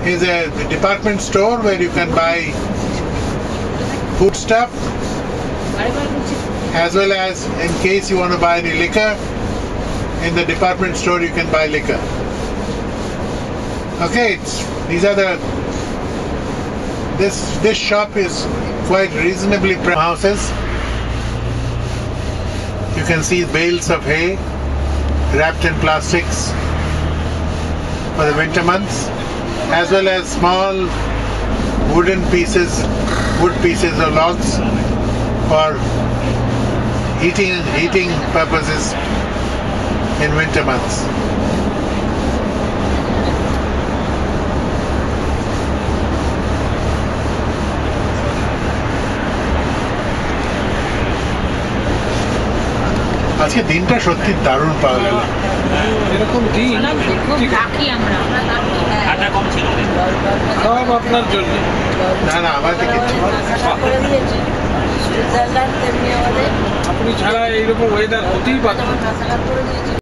is a department store where you can buy food stuff as well as in case you want to buy any liquor. In the department store you can buy liquor. Okay, these are the this shop is quite reasonably priced. Houses. You can see bales of hay wrapped in plastics for the winter months, as well as small wood pieces or logs for heating purposes in winter months. আজকে দিনটা সত্যি দারুণ পাওয়া গেল। এরকম দিন সব আপনার জন্য। না আমাদের আপনি ছাড়া এইরকম ওয়েদার হতেই পারত না।